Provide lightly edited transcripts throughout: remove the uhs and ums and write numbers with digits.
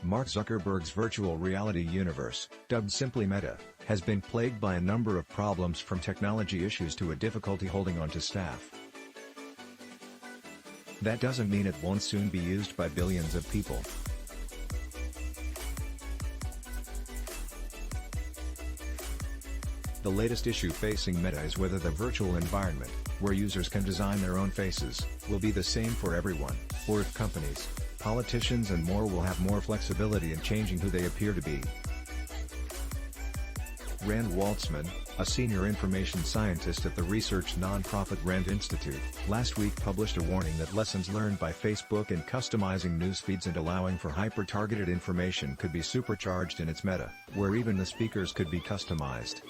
Mark Zuckerberg's virtual reality universe, dubbed simply Meta, has been plagued by a number of problems from technology issues to a difficulty holding on to staff. That doesn't mean it won't soon be used by billions of people. The latest issue facing Meta is whether the virtual environment, where users can design their own faces, will be the same for everyone, or if companies, politicians and more will have more flexibility in changing who they appear to be. Rand Waltzman, a senior information scientist at the research nonprofit Rand Institute, last week published a warning that lessons learned by Facebook in customizing news feeds and allowing for hyper-targeted information could be supercharged in its Meta, where even the speakers could be customized.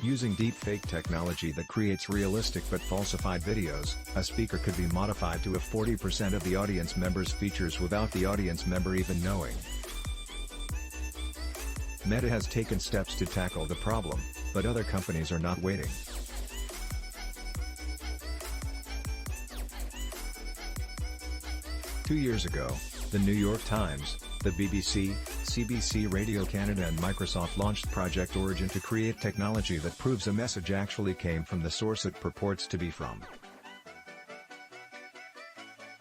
Using deepfake technology that creates realistic but falsified videos, a speaker could be modified to have 40% of the audience member's features without the audience member even knowing. Meta has taken steps to tackle the problem, but other companies are not waiting. Two years ago, the New York Times, the BBC, CBC Radio Canada and Microsoft launched Project Origin to create technology that proves a message actually came from the source it purports to be from.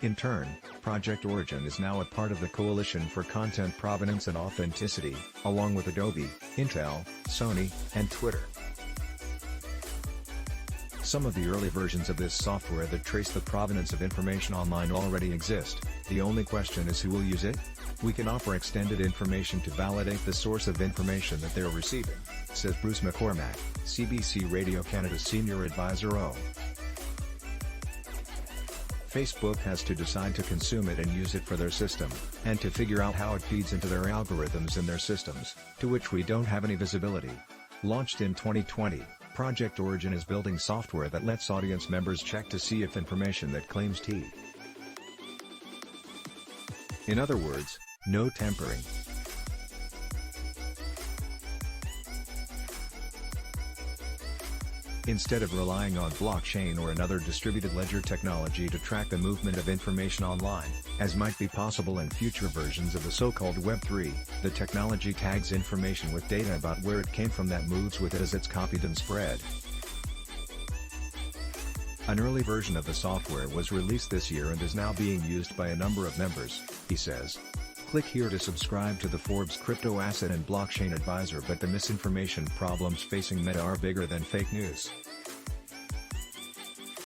In turn, Project Origin is now a part of the Coalition for Content Provenance and Authenticity, along with Adobe, Intel, Sony, and Twitter. Some of the early versions of this software that trace the provenance of information online already exist. The only question is who will use it? We can offer extended information to validate the source of information that they're receiving, says Bruce McCormack, CBC Radio Canada's senior advisor. Facebook has to decide to consume it and use it for their system, and to figure out how it feeds into their algorithms in their systems, to which we don't have any visibility. Launched in 2020, Project Origin is building software that lets audience members check to see if information that claims T. In other words, no tampering. Instead of relying on blockchain or another distributed ledger technology to track the movement of information online, as might be possible in future versions of the so-called Web3, the technology tags information with data about where it came from that moves with it as it's copied and spread. An early version of the software was released this year and is now being used by a number of members, he says. Click here to subscribe to the Forbes Crypto Asset and Blockchain Advisor. But the misinformation problems facing Meta are bigger than fake news.